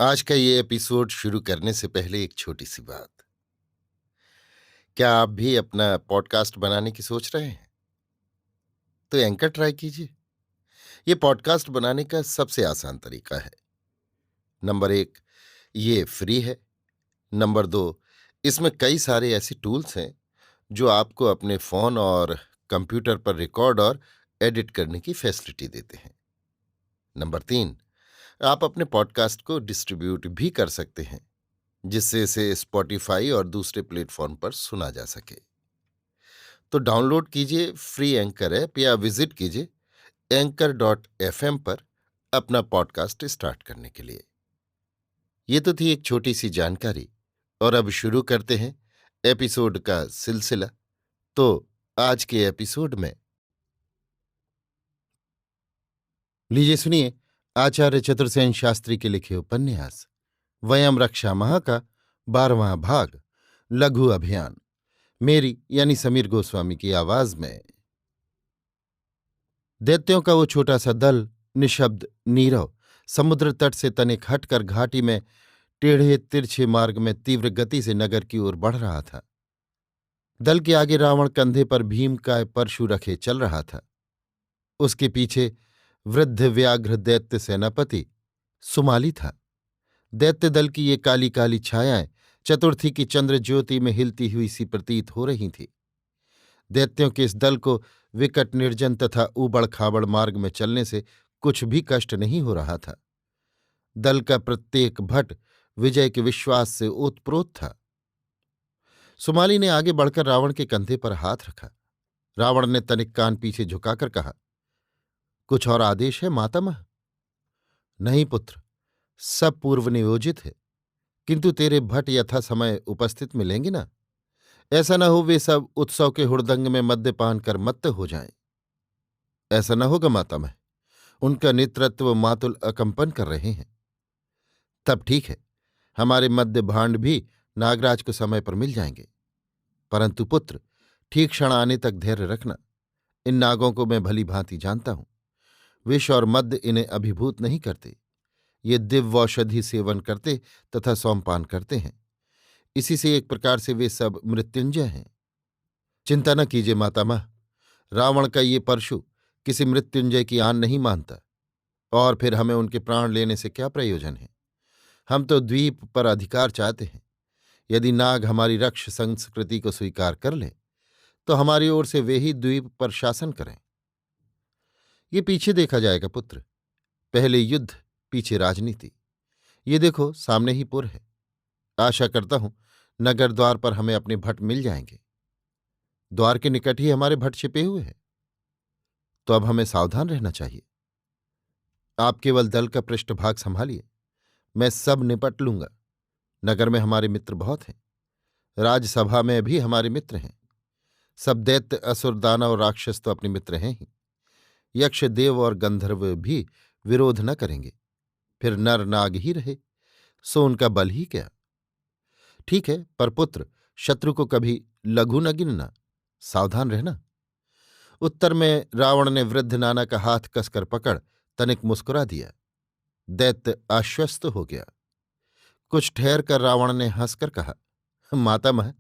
आज का ये एपिसोड शुरू करने से पहले एक छोटी सी बात। क्या आप भी अपना पॉडकास्ट बनाने की सोच रहे हैं? तो एंकर ट्राई कीजिए। ये पॉडकास्ट बनाने का सबसे आसान तरीका है। नंबर एक, ये फ्री है। नंबर दो, इसमें कई सारे ऐसे टूल्स हैं जो आपको अपने फोन और कंप्यूटर पर रिकॉर्ड और एडिट करने की फैसिलिटी देते हैं। नंबर तीन, आप अपने पॉडकास्ट को डिस्ट्रीब्यूट भी कर सकते हैं, जिससे इसे स्पॉटिफाई और दूसरे प्लेटफॉर्म पर सुना जा सके। तो डाउनलोड कीजिए फ्री एंकर ऐप या विजिट कीजिए anchor.fm पर अपना पॉडकास्ट स्टार्ट करने के लिए। ये तो थी एक छोटी सी जानकारी, और अब शुरू करते हैं एपिसोड का सिलसिला। तो आज के एपिसोड में लीजिए सुनिए आचार्य चतुर्सेन शास्त्री के लिखे उपन्यास वयम रक्षा माह का 12वां भाग, लघु अभियान, मेरी यानी समीर गोस्वामी की आवाज में। दैत्यों का वो छोटा सा दल निशब्द नीरव समुद्र तट से तनिक हटकर घाटी में टेढ़े तिरछे मार्ग में तीव्र गति से नगर की ओर बढ़ रहा था। दल के आगे रावण कंधे पर भीम का परशु रखे चल रहा था। उसके पीछे वृद्ध व्याघ्र दैत्य सेनापति सुमाली था। दैत्य दल की ये काली काली छायाएं चतुर्थी की चंद्र ज्योति में हिलती हुई सी प्रतीत हो रही थीं। दैत्यों के इस दल को विकट निर्जन तथा ऊबड़ खाबड़ मार्ग में चलने से कुछ भी कष्ट नहीं हो रहा था। दल का प्रत्येक भट विजय के विश्वास से ओतप्रोत था। सुमाली ने आगे बढ़कर रावण के कंधे पर हाथ रखा। रावण ने तनिक कान पीछे झुकाकर कहा, कुछ और आदेश है मातामह? नहीं पुत्र, सब पूर्व नियोजित है, किंतु तेरे भट यथा समय उपस्थित मिलेंगे ना। ऐसा न हो वे सब उत्सव के हुड़दंग में मद्यपान कर मत्त हो जाएं। ऐसा न होगा मातामह, उनका नेतृत्व मातुल अकंपन कर रहे हैं। तब ठीक है, हमारे मध्य भांड भी नागराज को समय पर मिल जाएंगे। परंतु पुत्र, ठीक क्षण आने तक धैर्य रखना। इन नागों को मैं भली भांति जानता हूं। विष और मद्य इन्हें अभिभूत नहीं करते। ये दिव्यौषधि सेवन करते तथा सोमपान करते हैं। इसी से एक प्रकार से वे सब मृत्युंजय हैं। चिंता न कीजिए मातामह, रावण का ये परशु किसी मृत्युंजय की आन नहीं मानता, और फिर हमें उनके प्राण लेने से क्या प्रयोजन है। हम तो द्वीप पर अधिकार चाहते हैं। यदि नाग हमारी रक्ष संस्कृति को स्वीकार कर लें तो हमारी ओर से वे ही द्वीप पर शासन करें। ये पीछे देखा जाएगा पुत्र। पहले युद्ध, पीछे राजनीति। ये देखो सामने ही पुर है। आशा करता हूं नगर द्वार पर हमें अपने भट मिल जाएंगे। द्वार के निकट ही हमारे भट छिपे हुए हैं। तो अब हमें सावधान रहना चाहिए। आप केवल दल का पृष्ठभाग संभालिए, मैं सब निपट लूंगा। नगर में हमारे मित्र बहुत हैं। राजसभा में भी हमारे मित्र हैं। सब दैत्य असुर दानव और राक्षस तो अपने मित्र हैं ही। यक्ष देव और गंधर्व भी विरोध न करेंगे। फिर नर नाग ही रहे, सो उनका बल ही क्या। ठीक है, पर पुत्र, शत्रु को कभी लघु न गिनना। सावधान रहना। उत्तर में रावण ने वृद्ध नाना का हाथ कसकर पकड़ तनिक मुस्कुरा दिया। दैत्य आश्वस्त हो गया। कुछ ठहर कर रावण ने हंसकर कहा, मातामह,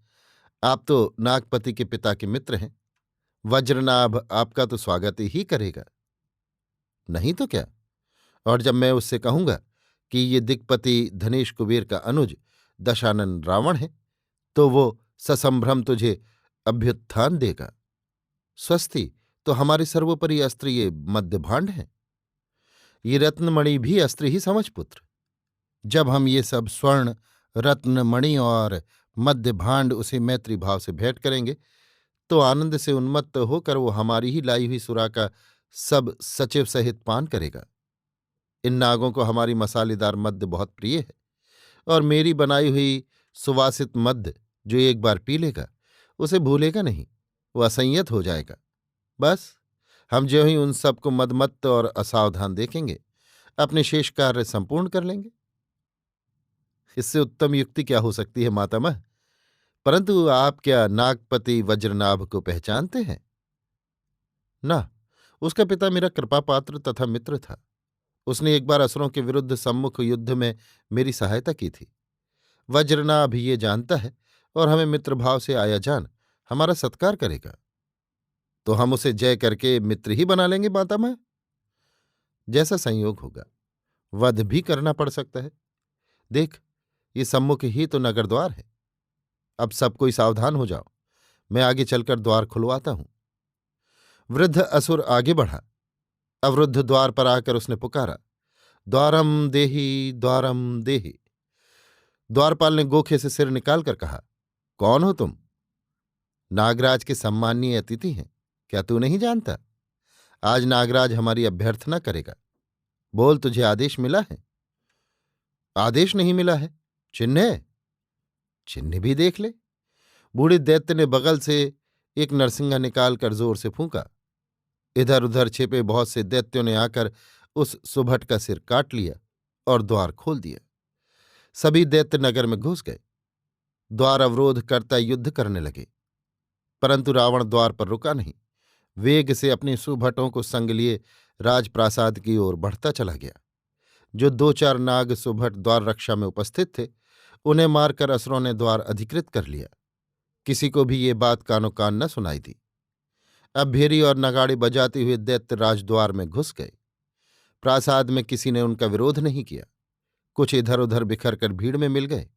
आप तो नागपति के पिता के मित्र हैं। वज्रनाभ आपका तो स्वागत ही करेगा। नहीं तो क्या। और जब मैं उससे कहूंगा कि ये दिक्पति धनेश कुबेर का अनुज दशानन रावण है, तो वो ससंभ्रम तुझे अभ्युत्थान देगा। स्वस्ति, तो हमारे सर्वोपरि अस्त्र ये मध्यभांड है। ये रत्नमणि भी अस्त्र ही समझ पुत्र। जब हम ये सब स्वर्ण रत्नमणि और मध्य भांड उसे मैत्री भाव से भेंट करेंगे तो आनंद से उन्मत्त होकर वो हमारी ही लाई हुई सुरा का सब सचिव सहित पान करेगा। इन नागों को हमारी मसालेदार मद्य बहुत प्रिय है, और मेरी बनाई हुई सुवासित मद्य जो एक बार पी लेगा उसे भूलेगा नहीं। वो असंयत हो जाएगा। बस हम ज्यों ही उन सबको मदमत्त और असावधान देखेंगे, अपने शेष कार्य संपूर्ण कर लेंगे। इससे उत्तम युक्ति क्या हो सकती है मातामह? परंतु आप क्या नागपति वज्रनाभ को पहचानते हैं? ना, उसका पिता मेरा कृपापात्र तथा मित्र था। उसने एक बार असुरों के विरुद्ध सम्मुख युद्ध में मेरी सहायता की थी। वज्रनाभ ये जानता है और हमें मित्रभाव से आया जान हमारा सत्कार करेगा। तो हम उसे जय करके मित्र ही बना लेंगे मातामह। जैसा संयोग होगा, वध भी करना पड़ सकता है। देख, ये सम्मुख ही तो नगर द्वार है। अब सब कोई सावधान हो जाओ, मैं आगे चलकर द्वार खुलवाता हूं। वृद्ध असुर आगे बढ़ा। अवरुद्ध द्वार पर आकर उसने पुकारा, द्वारम देहि द्वारम देहि। द्वारपाल ने गोखे से सिर निकालकर कहा, कौन हो तुम? नागराज के सम्माननीय अतिथि हैं, क्या तू नहीं जानता? आज नागराज हमारी अभ्यर्थना करेगा। बोल, तुझे आदेश मिला है? आदेश नहीं मिला है। चिन्ह? चिन्ह भी देख ले। बूढ़ी दैत्य ने बगल से एक नरसिंगा निकालकर जोर से फूंका। इधर उधर छिपे बहुत से दैत्यों ने आकर उस सुभट का सिर काट लिया और द्वार खोल दिया। सभी दैत्य नगर में घुस गए। द्वार अवरोध करता युद्ध करने लगे, परंतु रावण द्वार पर रुका नहीं। वेग से अपने सुभटों को संग लिए राजप्रासाद की ओर बढ़ता चला गया। जो 2-4 नाग सुभट द्वार रक्षा में उपस्थित थे, उन्हें मारकर असुरों ने द्वार अधिकृत कर लिया। किसी को भी ये बात कानो कान न सुनाई दी। अब भेरी और नगाड़े बजाते हुए दैत्य राजद्वार में घुस गए। प्रासाद में किसी ने उनका विरोध नहीं किया। कुछ इधर उधर बिखर कर भीड़ में मिल गए।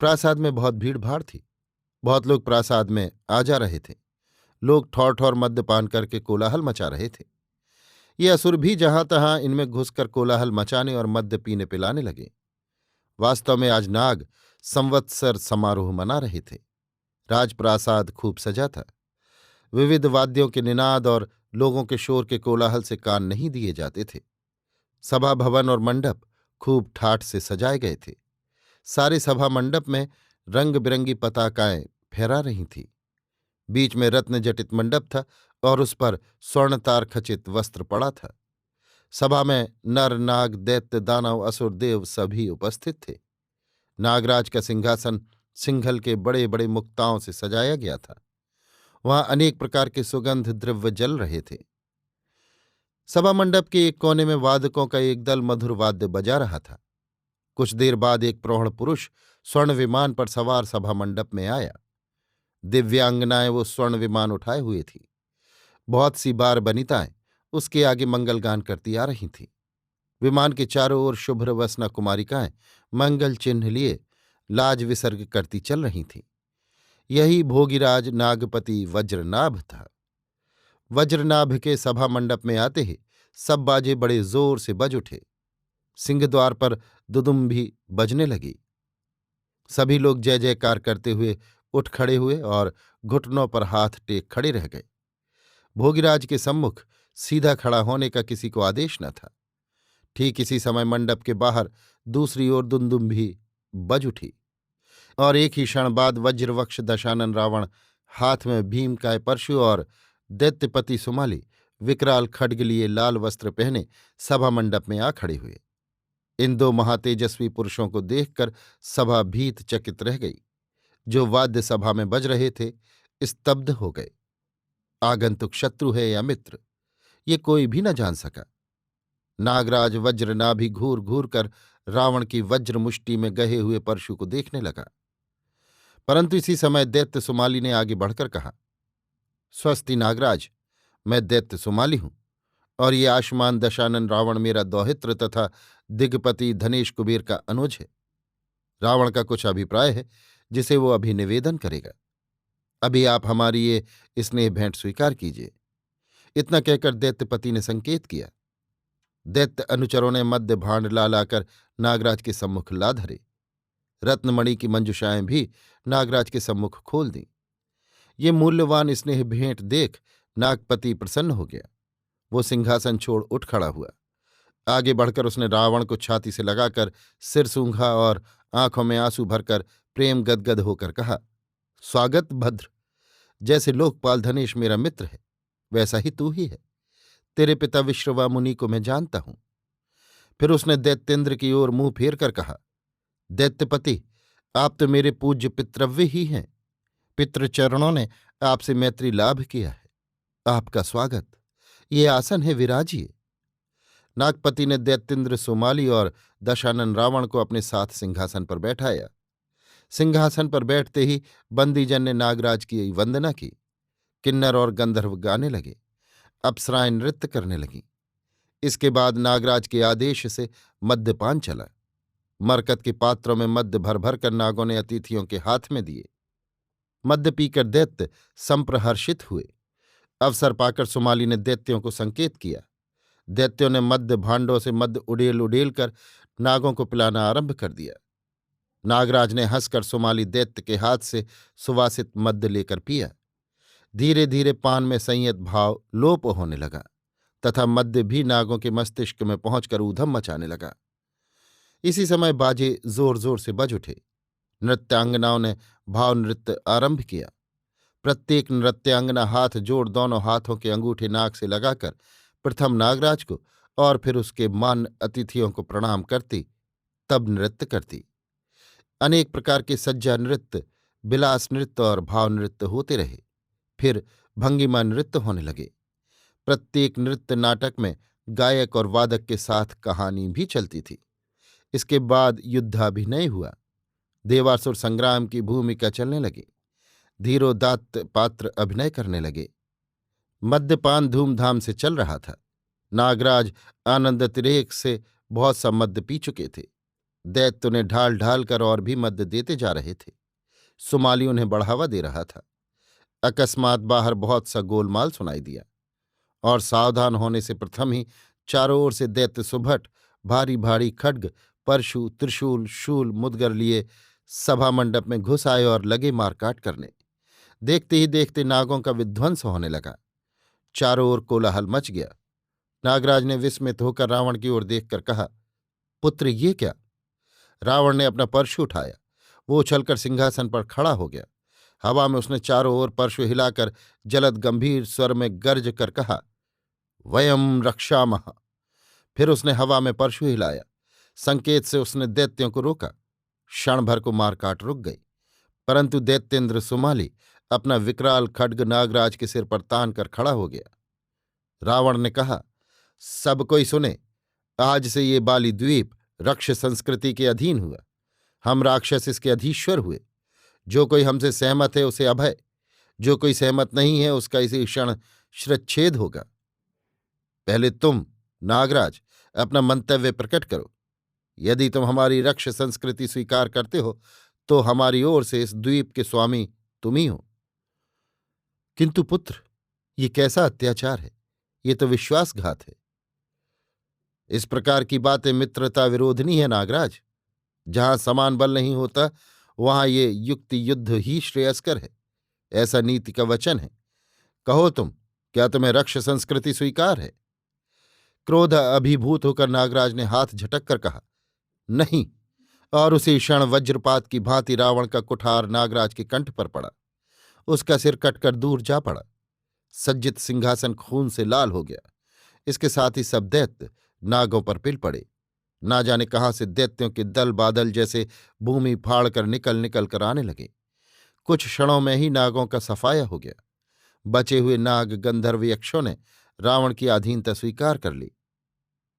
प्रासाद में बहुत भीड़ भाड़ थी। बहुत लोग प्रासाद में आ जा रहे थे। लोग ठौर ठौर मद्यपान करके कोलाहल मचा रहे थे। ये असुर भी जहां तहां इनमें घुसकर कोलाहल मचाने और मद्य पीने पिलाने लगे। वास्तव में आज नाग संवत्सर समारोह मना रहे थे। राजप्रासाद खूब सजा था। विविध वाद्यों के निनाद और लोगों के शोर के कोलाहल से कान नहीं दिए जाते थे। सभा भवन और मंडप खूब ठाठ से सजाए गए थे। सारे सभा मंडप में रंग बिरंगी पताकाएं फहरा रही थीं। बीच में रत्न जटित मंडप था और उस पर स्वर्णतार खचित वस्त्र पड़ा था। सभा में नर नाग दैत्य दानव असुर देव सभी उपस्थित थे। नागराज का सिंहासन सिंघल के बड़े बड़े मुक्ताओं से सजाया गया था। वहां अनेक प्रकार के सुगंध द्रव्य जल रहे थे। सभा मंडप के एक कोने में वादकों का एक दल मधुर वाद्य बजा रहा था। कुछ देर बाद एक प्रौढ़ पुरुष स्वर्ण विमान पर सवार सभा मंडप में आया। दिव्यांगनाएं वो स्वर्ण विमान उठाए हुए थी। बहुत सी बार बनिताएं उसके आगे मंगलगान करती आ रही थीं। विमान के चारों ओर शुभ्र वसना कुमारिकाएं मंगल चिन्ह लिए लाज विसर्ग करती चल रही थीं। यही भोगिराज नागपति वज्रनाभ था। वज्रनाभ के सभा मंडप में आते ही सब बाजे बड़े जोर से बज उठे। सिंहद्वार पर दुदुम्भी बजने लगी। सभी लोग जय जयकार करते हुए उठ खड़े हुए और घुटनों पर हाथ टेक खड़े रह गए। भोगिराज के सम्मुख सीधा खड़ा होने का किसी को आदेश न था। ठीक इसी समय मंडप के बाहर दूसरी ओर दुंदुम्भी बज उठी और एक ही क्षण बाद वज्रवक्ष दशानन रावण हाथ में भीमकाय परशु और दैत्यपति सुमाली विकराल खड्ग लिए लाल वस्त्र पहने सभा मंडप में आ खड़े हुए। इन 2 महातेजस्वी पुरुषों को देखकर सभा भीत चकित रह गई। जो वाद्य सभा में बज रहे थे स्तब्ध हो गए। आगंतुक शत्रु है या मित्र, ये कोई भी न जान सका। नागराज वज्रनाभि घूर घूर कर रावण की वज्र मुष्टि में गहे हुए परशु को देखने लगा। परंतु इसी समय दैत्य सुमाली ने आगे बढ़कर कहा, स्वस्ति नागराज, मैं दैत्य सुमाली हूं और ये आयुष्मान दशानन रावण मेरा दौहित्र तथा दिग्पति धनेश कुबेर का अनुज है। रावण का कुछ अभिप्राय है जिसे वो अभी निवेदन करेगा। अभी आप हमारी ये स्नेह भेंट स्वीकार कीजिए। इतना कहकर दैत्यपति ने संकेत किया। दैत्य अनुचरों ने मध्य भांड ला लाकर नागराज के सम्मुख ला धरे। रत्नमणि की मंजुषाएं भी नागराज के सम्मुख खोल दी। ये मूल्यवान स्नेह भेंट देख नागपति प्रसन्न हो गया। वो सिंहासन छोड़ उठ खड़ा हुआ। आगे बढ़कर उसने रावण को छाती से लगाकर सिर सूंघा और आंखों में आंसू भरकर प्रेम गदगद होकर कहा, स्वागत भद्र। जैसे लोकपाल धनेश मेरा मित्र है, वैसा ही तू ही है। तेरे पिता विश्रवा मुनि को मैं जानता हूं। फिर उसने दैत्येंद्र की ओर मुंह फेर कर कहा, दैत्यपति, आप तो मेरे पूज्य पितृव्य ही हैं। पितृचरणों ने आपसे मैत्री लाभ किया है। आपका स्वागत। ये आसन है, विराजिए। नागपति ने दैत्येंद्र सुमाली और दशानन रावण को अपने साथ सिंहासन पर बैठाया। सिंहासन पर बैठते ही बंदीजन ने नागराज की वंदना की। किन्नर और गंधर्व गाने लगे, अप्सराएं नृत्य करने लगीं। इसके बाद नागराज के आदेश से मद्यपान चला। मरकत के पात्रों में मद्य भर भर कर नागों ने अतिथियों के हाथ में दिए। मद्य पीकर दैत्य संप्रहर्षित हुए। अवसर पाकर सुमाली ने दैत्यों को संकेत किया। दैत्यों ने मद्य भांडों से मद्य उड़ेल उड़ेल कर नागों को पिलाना आरंभ कर दिया। नागराज ने हंसकर सुमाली दैत्य के हाथ से सुवासित मद्य लेकर पिया। धीरे धीरे पान में संयत भाव लोप होने लगा तथा मद्य भी नागों के मस्तिष्क में पहुंचकर ऊधम मचाने लगा। इसी समय बाजे जोर जोर से बज उठे। नृत्यांगनाओं ने भाव नृत्य आरंभ किया। प्रत्येक नृत्यांगना हाथ जोड़ दोनों हाथों के अंगूठे नाक से लगाकर प्रथम नागराज को और फिर उसके मान्य अतिथियों को प्रणाम करती, तब नृत्य करती। अनेक प्रकार के सज्जा नृत्य, विलास नृत्य और भाव नृत्य होते रहे। फिर भंगिमा नृत्य होने लगे। प्रत्येक नृत्य नाटक में गायक और वादक के साथ कहानी भी चलती थी। इसके बाद युद्धाभिनय हुआ। देवासुर संग्राम की भूमिका चलने लगी। धीरोदात्त पात्र अभिनय करने लगे। मद्यपान धूमधाम से चल रहा था। नागराज आनंदतिरेक से बहुत सा मद्य पी चुके थे। दैत्य उन्हें ढाल ढाल कर और भी मद्य देते जा रहे थे। सुमाली उन्हें बढ़ावा दे रहा था। अकस्मात बाहर बहुत सा गोलमाल सुनाई दिया और सावधान होने से प्रथम ही चारों ओर से दैत्य सुभट भारी भारी खड्ग, परशु, त्रिशूल, शूल, मुदगर लिए सभा मंडप में घुस आए और लगे मारकाट करने। देखते ही देखते नागों का विध्वंस होने लगा। चारों ओर कोलाहल मच गया। नागराज ने विस्मित होकर रावण की ओर देखकर कहा, पुत्र ये क्या? रावण ने अपना परशु उठाया। वो उछलकर सिंहासन पर खड़ा हो गया। हवा में उसने चारों ओर परशु हिलाकर जलद गंभीर स्वर में गर्ज कर कहा, वयम रक्षामः। फिर उसने हवा में परशु हिलाया। संकेत से उसने दैत्यों को रोका। क्षण भर को मारकाट रुक गई, परंतु दैत्येंद्र सुमाली अपना विकराल खड्ग नागराज के सिर पर तान कर खड़ा हो गया। रावण ने कहा, सब कोई सुने, आज से ये बाली द्वीप रक्ष संस्कृति के अधीन हुआ। हम राक्षस इसके अधीश्वर हुए। जो कोई हमसे सहमत है उसे अभय, जो कोई सहमत नहीं है उसका इसी क्षण शिरच्छेद होगा। पहले तुम नागराज अपना मंतव्य प्रकट करो। यदि तुम हमारी रक्ष संस्कृति स्वीकार करते हो तो हमारी ओर से इस द्वीप के स्वामी तुम ही हो। किंतु पुत्र, ये कैसा अत्याचार है? ये तो विश्वासघात है। इस प्रकार की बातें मित्रता विरोधनी है नागराज। जहां समान बल नहीं होता वहां ये युक्ति युद्ध ही श्रेयस्कर है, ऐसा नीति का वचन है। कहो तुम, क्या तुम्हें रक्ष संस्कृति स्वीकार है? क्रोध अभिभूत होकर नागराज ने हाथ झटक कर कहा, नहीं। और उसी क्षण वज्रपात की भांति रावण का कुठार नागराज के कंठ पर पड़ा। उसका सिर कटकर दूर जा पड़ा। सज्जित सिंहासन खून से लाल हो गया। इसके साथ ही सब दैत्य नागों पर पिल पड़े। ना जाने कहाँ से दैत्यों के दल बादल जैसे भूमि फाड़ कर निकल निकल कर आने लगे। कुछ क्षणों में ही नागों का सफाया हो गया। बचे हुए नाग, गंधर्व, यक्षों ने रावण की अधीनता स्वीकार कर ली।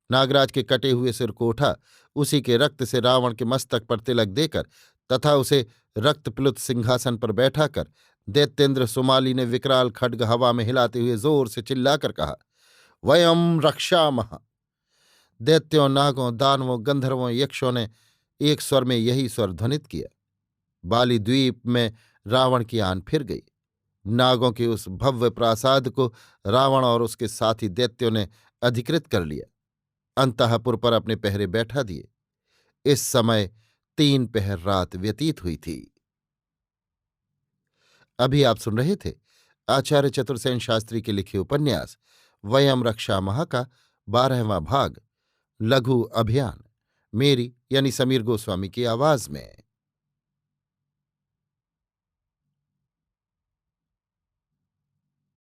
नागराज के कटे हुए सिर को उठा, उसी के रक्त से रावण के मस्तक पर तिलक देकर तथा उसे रक्तप्लुत सिंहासन पर बैठाकर दैत्येंद्र सुमाली ने विकराल खड्ग हवा में हिलाते हुए जोर से चिल्लाकर कहा, वयम रक्षामः। दैत्यों, नागों, दानवों, गंधर्वों, यक्षों ने एक स्वर में यही स्वर ध्वनित किया। बाली द्वीप में रावण की आन फिर गई। नागों के उस भव्य प्रासाद को रावण और उसके साथी दैत्यों ने अधिकृत कर लिया। अंतःपुर पर अपने पहरे बैठा दिए। इस समय 3 पहर रात व्यतीत हुई थी। अभी आप सुन रहे थे आचार्य चतुर्सेन शास्त्री के लिखे उपन्यास वयम रक्षामः का 12वां भाग लघु अभियान, मेरी यानी समीर गोस्वामी की आवाज में।